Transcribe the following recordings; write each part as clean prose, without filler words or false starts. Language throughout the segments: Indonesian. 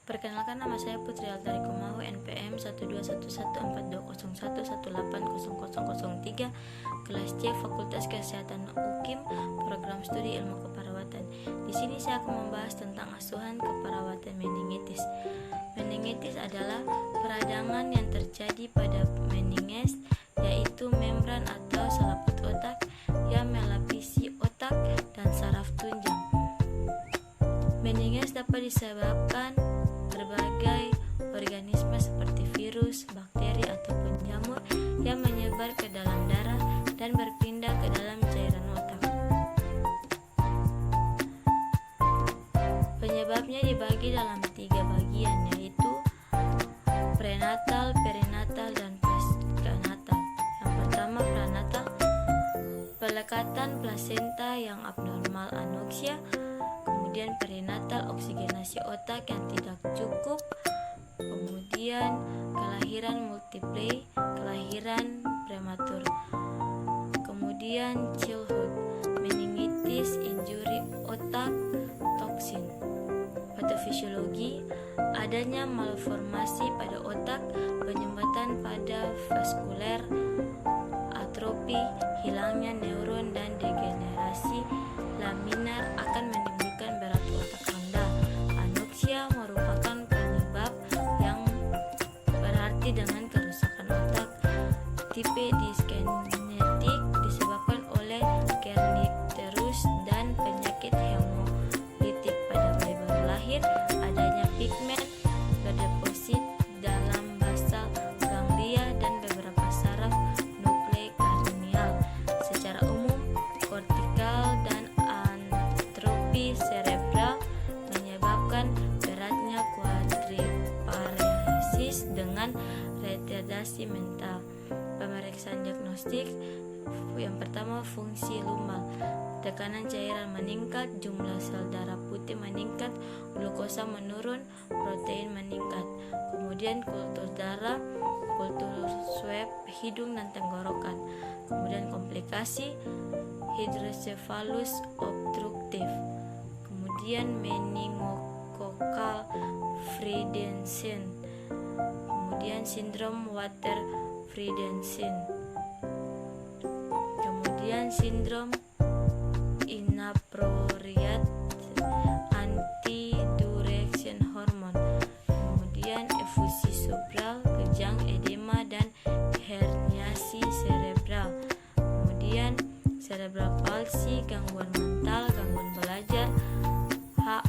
Perkenalkan, nama saya Putri Altari Kumahu, NPM 1211420180003, kelas C, Fakultas Kesehatan UKIM, Program Studi Ilmu Keperawatan. Di sini saya akan membahas tentang asuhan keperawatan meningitis. Meningitis adalah peradangan yang terjadi pada meninges, yaitu membran atau selaput otak yang melapisi otak dan saraf tunjang. Meninges dapat disebabkan berbagai organisme seperti virus, bakteri, ataupun jamur yang menyebar ke dalam darah dan berpindah ke dalam cairan otak. Penyebabnya dibagi dalam 3 bagian, yaitu prenatal, perinatal, dan postnatal. Yang pertama, prenatal, pelekatan plasenta yang abnormal, anoksia. Kemudian perinatal, oksigenasi otak yang tidak cukup. Kemudian kelahiran multiple, kelahiran prematur. Kemudian childhood, meningitis, injuri otak, toksin. Patofisiologi, adanya malformasi pada otak, penyumbatan pada vaskuler, atrofi, hilangnya neuron, dan degenerasi laminar akan menimbulkan berat otak rendah. Anoksia merupakan penyebab yang berarti dengan kerusakan otak. Tipe disgenetik disebabkan oleh kernicterus dan penyakit hemolitik pada bayi baru lahir. Adanya pigmen berdeposit dalam basal ganglia dan beberapa saraf nuklei kranial. Secara umum, kortikal dan atrofi cerebral menyebabkan beratnya quadriparesis dengan retardasi mental. Pemeriksaan diagnostik, yang pertama, fungsi lumbal, tekanan cairan meningkat, jumlah sel darah putih meningkat, glukosa menurun, protein meningkat. Kemudian kultur darah, kultur swab hidung dan tenggorokan. Kemudian komplikasi, hidrocephalus obstruktif. Kemudian meningokokal Friedensinn. Kemudian sindrom Water-Friedensinn. Kemudian sindrom inappropriate antidiuretic hormone. Kemudian efusi subral, kejang, edema, dan herniasi cerebral. Kemudian cerebral palsy, gangguan mental, gangguan belajar,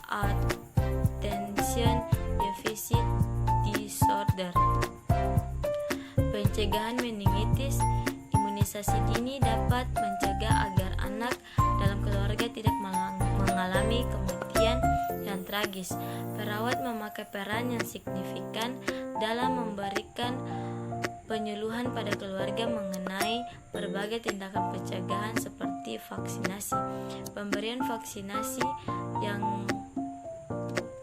attention deficit disorder. Pencegahan meningitis, imunisasi dini dapat mencegah agar anak dalam keluarga tidak mengalami kematian yang tragis. Perawat memakai peran yang signifikan dalam memberikan penyuluhan pada keluarga mengenai berbagai tindakan pencegahan seperti vaksinasi. Pemberian vaksinasi yang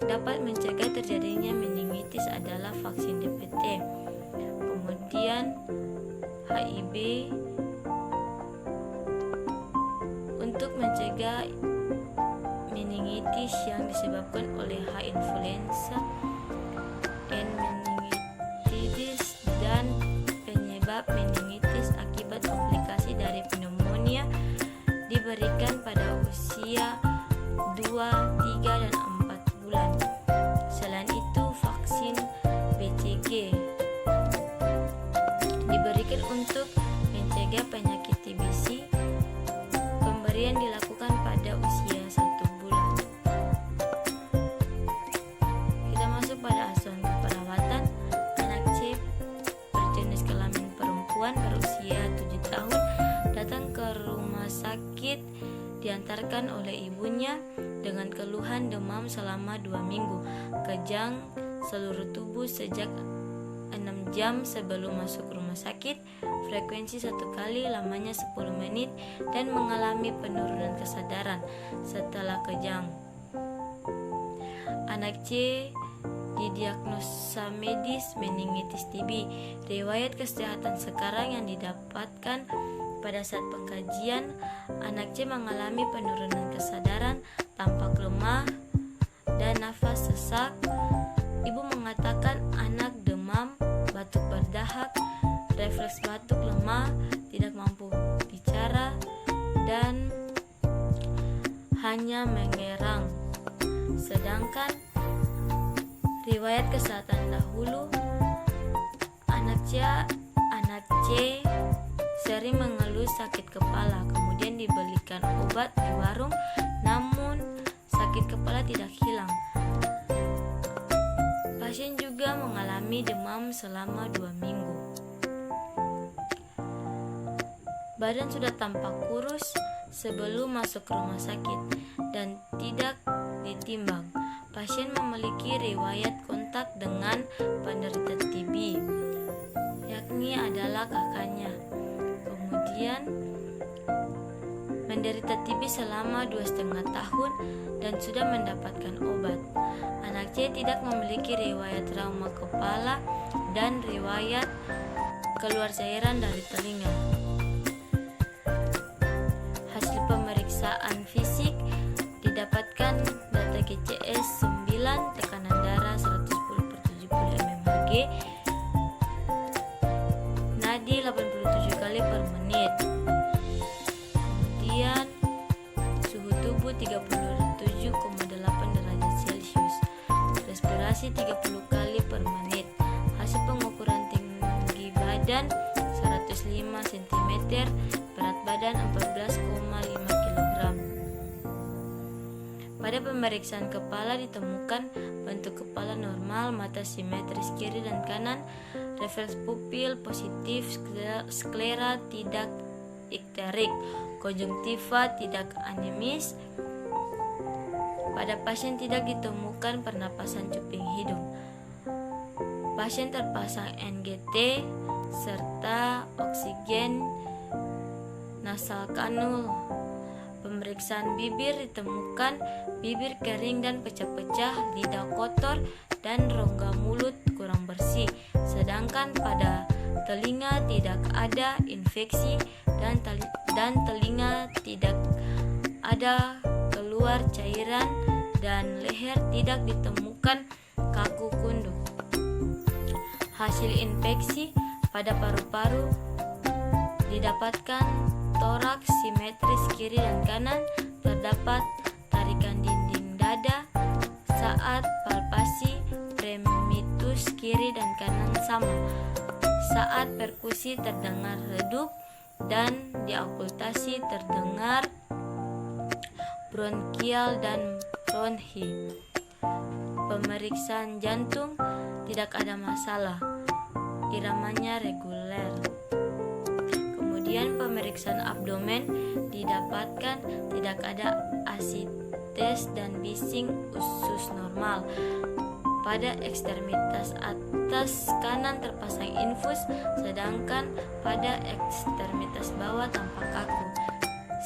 dapat mencegah terjadinya meningitis adalah vaksin DPT, kemudian HIV. Untuk mencegah meningitis yang disebabkan oleh H. influenza, N. meningitis, dan penyebab meningitis akibat komplikasi dari pneumonia diberikan pada usia 2, 3, dan 4 bulan. Selain itu, vaksin BCG diberikan untuk mencegah penyakit TBC. Pemberian dilakukan pada usia 1 bulan. Kita masuk pada asuhan keperawatan. Anak C berjenis kelamin perempuan berusia 7 tahun datang ke rumah sakit, diantarkan oleh ibunya dengan keluhan demam selama 2 minggu, kejang seluruh tubuh sejak 6 jam sebelum masuk rumah sakit, frekuensi 1 kali, lamanya 10 menit, dan mengalami penurunan kesadaran setelah kejang. Anak C didiagnosa medis meningitis TB. Riwayat kesehatan sekarang yang didapatkan pada saat pengkajian, anak C mengalami penurunan kesadaran, tampak lemah, dan nafas sesak. hanya mengerang. Sedangkan riwayat kesehatan dahulu, anak C sering mengeluh sakit kepala, kemudian dibelikan obat di warung, namun sakit kepala tidak hilang. Pasien juga mengalami demam selama 2 minggu. Badan sudah tampak kurus sebelum masuk ke rumah sakit dan tidak ditimbang. Pasien memiliki riwayat kontak dengan penderita TB, yakni adalah kakaknya. Kemudian menderita TB selama 2,5 tahun dan sudah mendapatkan obat. Anak C tidak memiliki riwayat trauma kepala dan riwayat keluar cairan dari telinga. Hasil pemeriksaan fisik didapatkan data GCS 9, tekanan darah 110/70 mmHg, nadi 87 kali per menit. Kemudian suhu tubuh 37,8 derajat Celcius, respirasi 30 kali per menit. Hasil pengukuran tinggi badan 105 cm, berat badan 14,5 kg. Pada pemeriksaan kepala ditemukan bentuk kepala normal, mata simetris kiri dan kanan, refleks pupil positif, sklera tidak ikterik, konjungtiva tidak anemis. Pada pasien tidak ditemukan pernapasan cuping hidung. Pasien terpasang NGT serta oksigen nasal kanul. Pemeriksaan bibir ditemukan bibir kering dan pecah-pecah, lidah kotor, dan rongga mulut kurang bersih. Sedangkan pada telinga tidak ada infeksi dan telinga tidak ada keluar cairan, dan leher tidak ditemukan kaku kunduk. Hasil infeksi pada paru-paru didapatkan toraks simetris kiri dan kanan, terdapat tarikan dinding dada saat palpasi, premitus kiri dan kanan sama. Saat perkusi terdengar redup dan di okultasi terdengar bronkial dan bronhi. Pemeriksaan jantung tidak ada masalah, iramanya reguler. Kemudian pemeriksaan abdomen didapatkan tidak ada asites dan bising usus normal. Pada ekstremitas atas kanan terpasang infus, sedangkan pada ekstremitas bawah tampak kaku,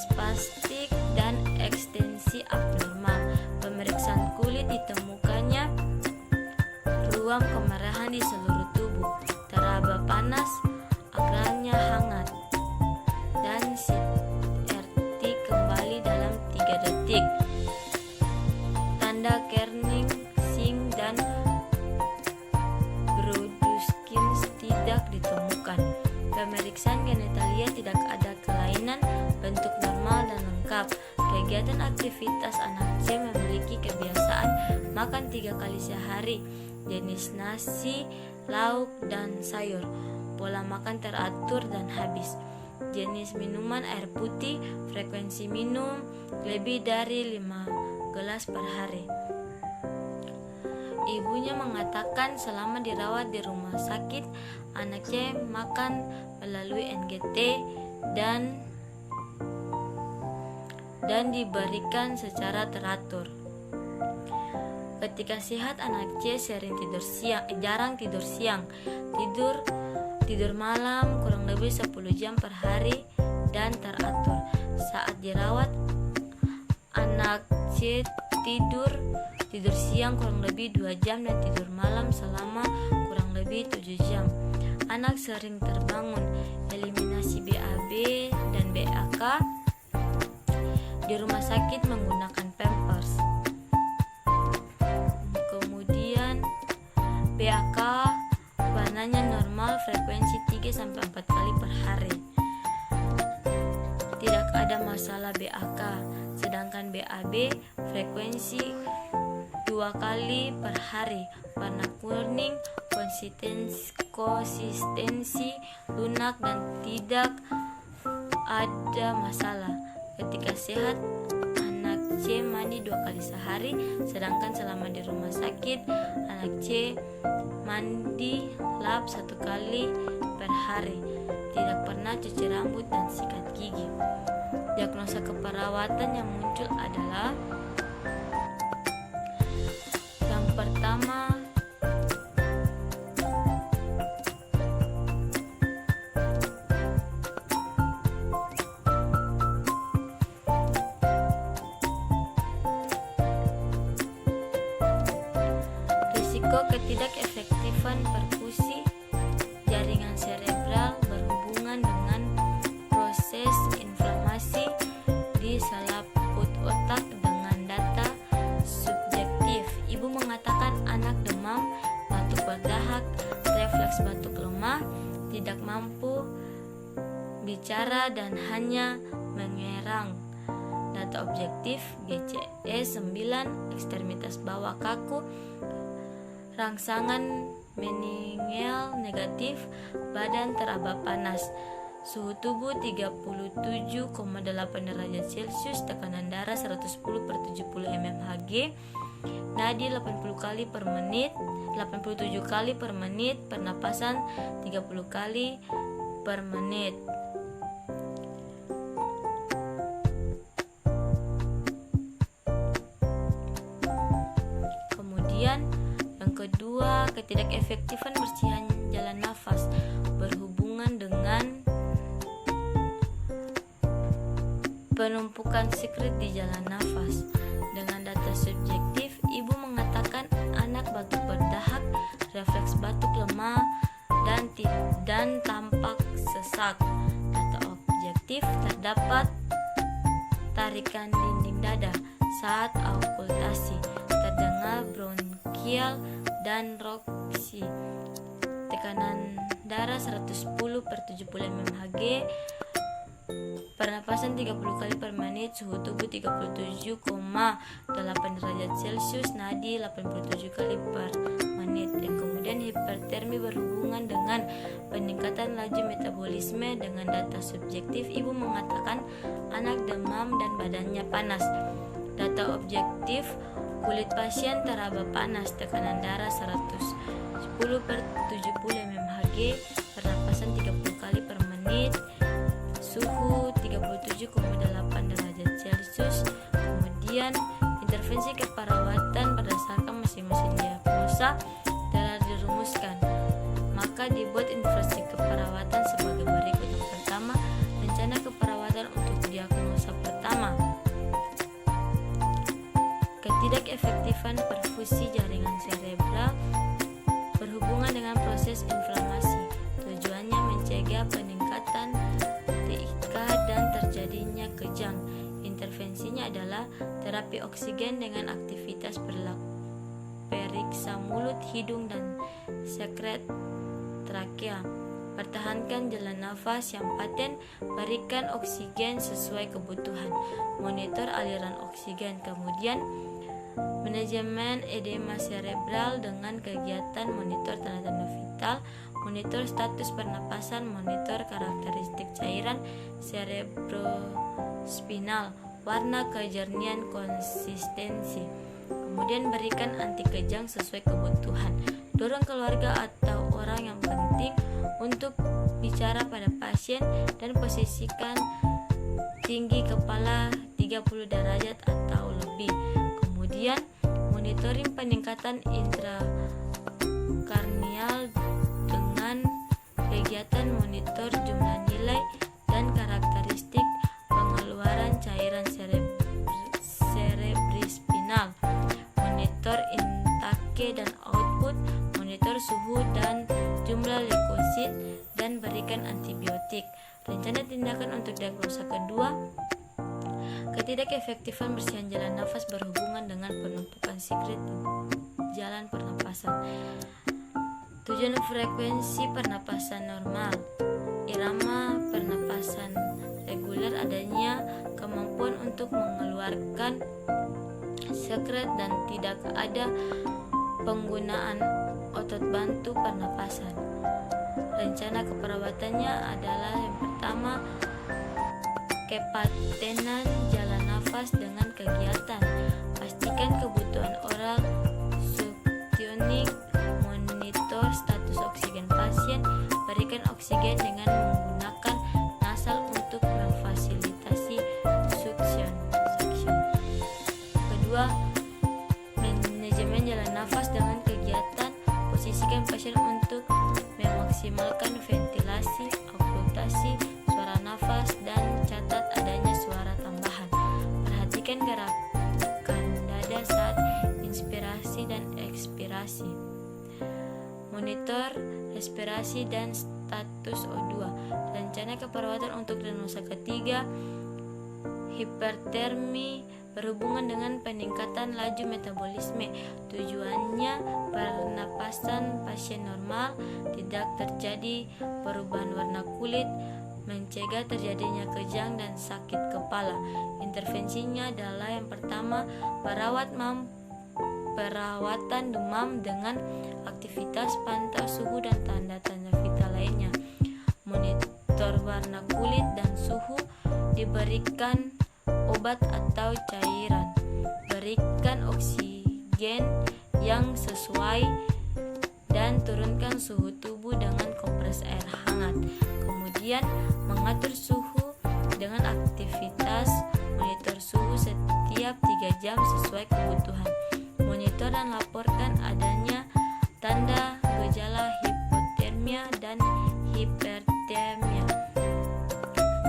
spastik dan ekstensi abnormal. Pemeriksaan kulit ditemukannya ruam kemerahan di seluruh tubuh, teraba panas, akralnya hangat, dan CRT kembali dalam 3 detik. Tanda Kerning, Singh, dan Broduskin tidak ditemukan. Pemeriksaan genitalia tidak ada kelainan, bentuk normal dan lengkap. Kegiatan aktivitas anak C memiliki kebiasaan makan 3 kali sehari, jenis nasi, lauk, dan sayur. Pola makan teratur dan habis. Jenis minuman air putih, frekuensi minum lebih dari 5 gelas per hari. Ibunya mengatakan selama dirawat di rumah sakit, anak C makan melalui NGT dan diberikan secara teratur. Ketika sehat, anak C jarang tidur siang, tidur malam kurang lebih 10 jam per hari dan teratur. Saat dirawat, anak C tidur siang kurang lebih 2 jam dan tidur malam selama kurang lebih 7 jam. Anak sering terbangun, eliminasi BAB dan BAK di rumah sakit menggunakan Pampers. Kemudian BAK warnanya normal, frekuensi 3-4 kali per hari. Tidak ada masalah BAK. sedangkan BAB frekuensi 2 kali per hari. Warna kuning konsistensi lunak dan tidak ada masalah. Ketika sehat, anak C mandi 2 kali sehari, sedangkan selama di rumah sakit, anak C mandi lap 1 kali per hari, tidak pernah cuci rambut dan sikat gigi. Diagnosa keperawatan yang muncul adalah yang pertama, risiko ketidakefektifan perfusi jaringan serebral berhubungan dengan proses inflamasi di selaput otak dengan data subjektif. Ibu mengatakan anak demam, batuk berdahak, refleks batuk lemah, tidak mampu bicara dan hanya mengerang. Data objektif GCE 9, ekstremitas bawah kaku, rangsangan meninggal negatif, badan teraba panas, suhu tubuh 37,8 derajat Celcius, tekanan darah 110/70 mmHg, nadi 80 kali per menit, 87 kali per menit, pernapasan 30 kali per menit. Kemudian yang kedua, ketidakefektifan bersihan jalan nafas berhubungan dengan penumpukan sekret di jalan nafas. Dengan data subjektif, ibu mengatakan anak batuk berdahak, refleks batuk lemah, dan tampak sesak. Data objektif, terdapat tarikan dinding dada saat aukultasi, terdengar bronkial dan roksi, tekanan darah 110/70 mmHg, pernapasan 30 kali per menit, suhu tubuh 37,8 derajat Celcius, nadi 87 kali per menit. Dan kemudian hipertermi berhubungan dengan peningkatan laju metabolisme. Dengan data subjektif, ibu mengatakan anak demam dan badannya panas. Data objektif, kulit pasien teraba panas, tekanan darah 110/70 mmHg, pernapasan 30 kali per menit, suhu 37,8 derajat Celcius. Kemudian intervensi keperawatan berdasarkan masing-masing diagnosa telah dirumuskan. Maka dibuat intervensi keperawatan sebagai berikut. Yang pertama, rencana keperawatan untuk diagnosa pertama, ketidakefektifan perfusi jaringan serebral berhubungan dengan proses inflamasi. Tujuannya mencegah peningkatan TIK dan terjadinya kejang. Intervensinya adalah terapi oksigen dengan aktivitas periksa mulut, hidung, dan sekret trakea. Pertahankan jalan nafas yang paten, berikan oksigen sesuai kebutuhan, monitor aliran oksigen. Kemudian manajemen edema serebral dengan kegiatan monitor tanda-tanda vital, monitor status pernapasan, monitor karakteristik cairan cerebrospinal, warna, kejernihan, konsistensi. Kemudian berikan anti kejang sesuai kebutuhan. Dorong keluarga atau orang yang penting untuk bicara pada pasien dan posisikan tinggi kepala 30 derajat atau lebih. Kemudian monitoring peningkatan intrakarnial dengan kegiatan monitor jumlah nilai dan karakteristik pengeluaran cairan cerebrospinal, monitor intake dan output, monitor suhu dan jumlah leukosit, dan berikan antibiotik. Rencana tindakan untuk diagnosa kedua, ketidakefektifan bersihan jalan nafas berhubungan dengan penumpukan sekret di jalan pernapasan. Tujuan frekuensi pernapasan normal, irama pernapasan reguler, adanya kemampuan untuk mengeluarkan sekret dan tidak ada penggunaan otot bantu pernapasan. Rencana keperawatannya adalah yang pertama, kepatenan jalan nafas dengan kegiatan. Pastikan kebutuhan oral suktionik, monitor status oksigen pasien, berikan oksigen dengan menggunakan nasal untuk memfasilitasi suction. Kedua, manajemen jalan nafas dengan kegiatan. Posisikan pasien untuk memaksimalkan ventilasi, okultasi, suara nafas, dan catat adanya suara tambahan. Perhatikan gerakan dada saat inspirasi dan ekspirasi. Monitor respirasi dan status O2. Rencana keperawatan untuk diagnosa ketiga, hipertermi berhubungan dengan peningkatan laju metabolisme. Tujuannya pernapasan pasien normal, tidak terjadi perubahan warna kulit, mencegah terjadinya kejang dan sakit kepala. Intervensinya adalah yang pertama, perawatan demam dengan aktivitas, pantau suhu dan tanda-tanda vital lainnya. Monitor warna kulit dan suhu, diberikan obat atau cairan, berikan oksigen yang sesuai dan turunkan suhu tubuh dengan kompres air hangat. Kemudian mengatur suhu dengan aktivitas, monitor suhu setiap 3 jam sesuai kebutuhan. Monitor dan laporkan adanya tanda gejala hipotermia dan hipertermia.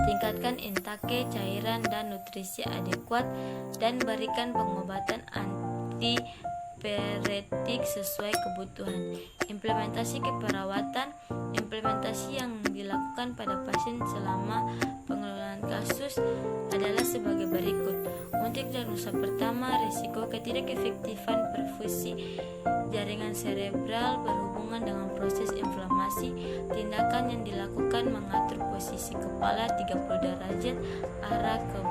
Tingkatkan intake cairan dan nutrisi adekuat dan berikan pengobatan antipiretik sesuai kebutuhan. Implementasi keperawatan. Implementasi yang dilakukan pada pasien selama pengelolaan kasus adalah sebagai berikut. Untuk diagnosa pertama, risiko ketidakefektifan perfusi jaringan cerebral berhubungan dengan proses inflamasi. Tindakan yang dilakukan mengatur posisi kepala 30 derajat arah ke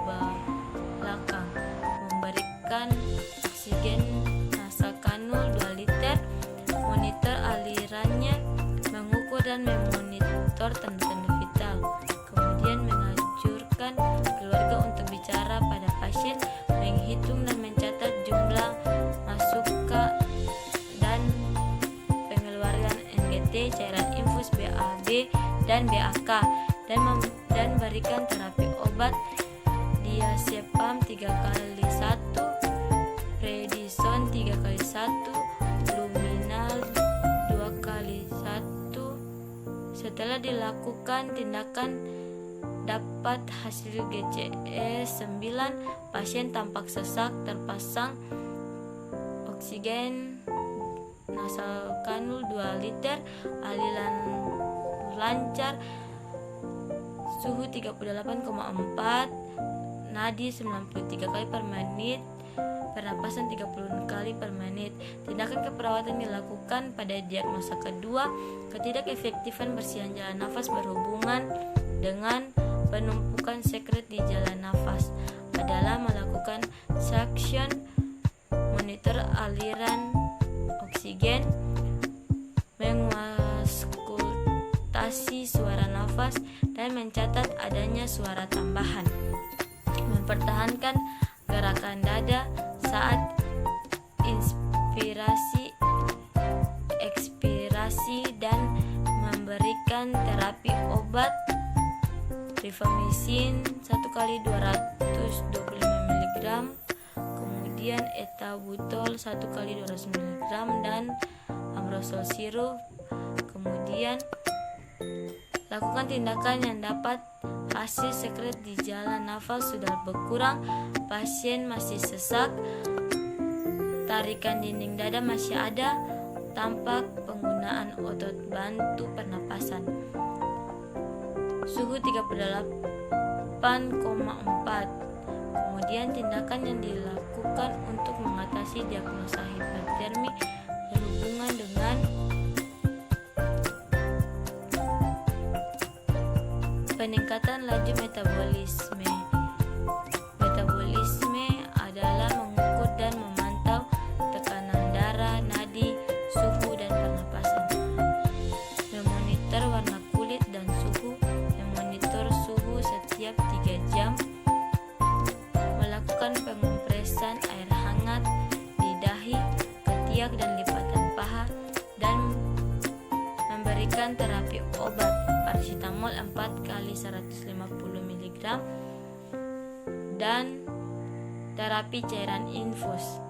belakang, memberikan oksigen nasal kanul 2 liter, monitor alirannya, mengukur dan memonitor tanda-tanda vital. Kemudian menganjurkan keluarga untuk bicara pada pasien, menghitung dan mencatat jumlah masukan dan pengeluaran NGT, cairan infus BAB dan BAK, dan berikan terapi obat diazepam 3x1, prednison 3x1, luminal 2x1. Setelah dilakukan tindakan dapat hasil GCS 9, pasien tampak sesak, terpasang oksigen nasal kanul 2 liter, aliran lancar, suhu 38,4, nadi 93 kali per menit, pernapasan 30 kali per menit. Tindakan keperawatan dilakukan pada diagnosa kedua, ketidakefektifan bersihan jalan nafas berhubungan dengan penumpukan sekret di jalan nafas adalah melakukan suction, monitor aliran oksigen, mengauskultasi suara nafas, dan mencatat adanya suara tambahan. Mempertahankan gerakan dada saat inspirasi, ekspirasi, dan memberikan terapi obat rifamycin 1x225 mg, kemudian etabutol 1x200 mg, dan ambrosol sirup. Kemudian lakukan tindakan yang dapat hasil sekret di jalan nafas sudah berkurang, pasien masih sesak, tarikan dinding dada masih ada, tampak penggunaan otot bantu pernapasan. Suhu 38,4. Kemudian tindakan yang dilakukan untuk mengatasi diagnosa hipertermi berhubungan dengan peningkatan laju metabolisme. memberikan terapi obat paracetamol 4 kali 150 mg dan terapi cairan infus.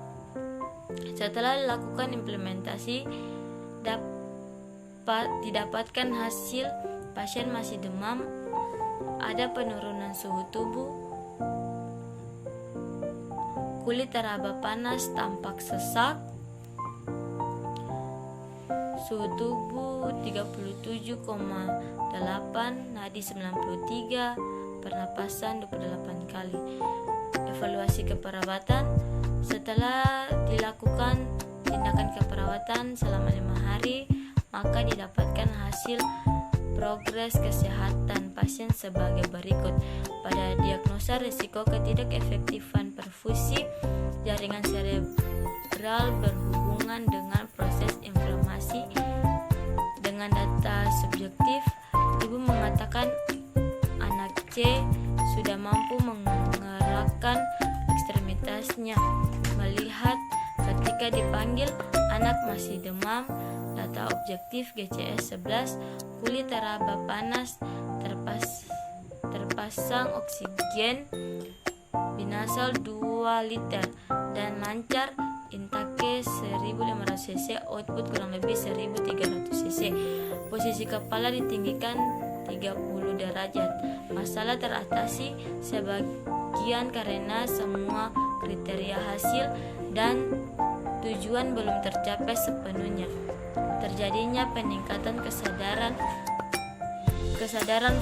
Setelah dilakukan implementasi, didapatkan hasil pasien masih demam, ada penurunan suhu tubuh, kulit teraba panas, tampak sesak, suhu tubuh 37,8, nadi 93, pernapasan 28 kali. Evaluasi keperawatan. Setelah dilakukan tindakan keperawatan selama 5 hari, maka didapatkan hasil progres kesehatan pasien sebagai berikut. Pada diagnosa risiko ketidakefektifan perfusi jaringan cerebral berhubungan dengan proses inflamasi. Dengan data subjektif, ibu mengatakan anak C sudah mampu menggerakkan ekstremitasnya. Melihat ketika dipanggil, anak masih demam. Data objektif GCS 11, kulit teraba panas, terpasang oksigen binasal 2 liter dan lancar, intake 1500 cc, output kurang lebih 1300 cc. Posisi kepala ditinggikan 30 derajat. Masalah teratasi sebagian karena semua kriteria hasil dan tujuan belum tercapai sepenuhnya. Terjadinya peningkatan kesadaran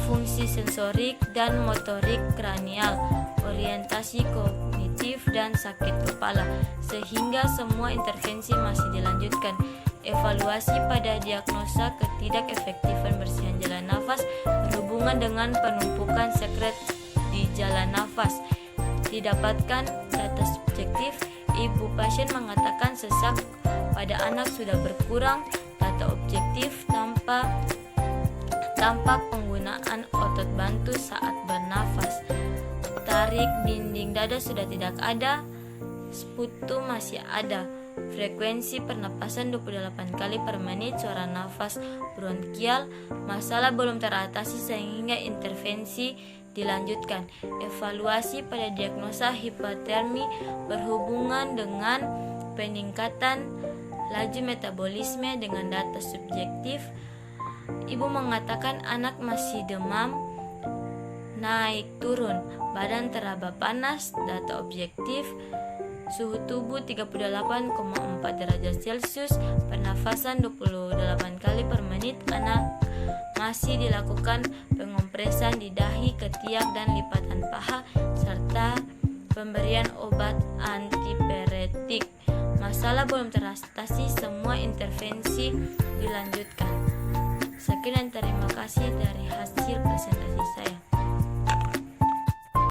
fungsi sensorik dan motorik kranial, orientasi kognitif dan sakit kepala, sehingga semua intervensi masih dilanjutkan. Evaluasi pada diagnosa ketidakefektifan bersihan jalan nafas berhubungan dengan penumpukan sekret di jalan nafas. Didapatkan data subjektif, ibu pasien mengatakan sesak pada anak sudah berkurang. Data objektif tampak penggunaan otot bantu saat bernafas. Tarik dinding dada sudah tidak ada, sputum masih ada. Frekuensi pernapasan 28 kali per menit, suara nafas bronkial. Masalah belum teratasi sehingga intervensi dilanjutkan. Evaluasi pada diagnosa hipotermi berhubungan dengan peningkatan laju metabolisme. Dengan data subjektif, ibu mengatakan anak masih demam, naik turun, badan teraba panas. Data objektif, suhu tubuh 38,4 derajat Celcius, pernafasan 28 kali per menit. Anak masih dilakukan pengompresan di dahi, ketiak, dan lipatan paha, serta pemberian obat antipiretik. Masalah belum teratasi, semua intervensi dilanjutkan. Sekian dan terima kasih dari hasil presentasi saya.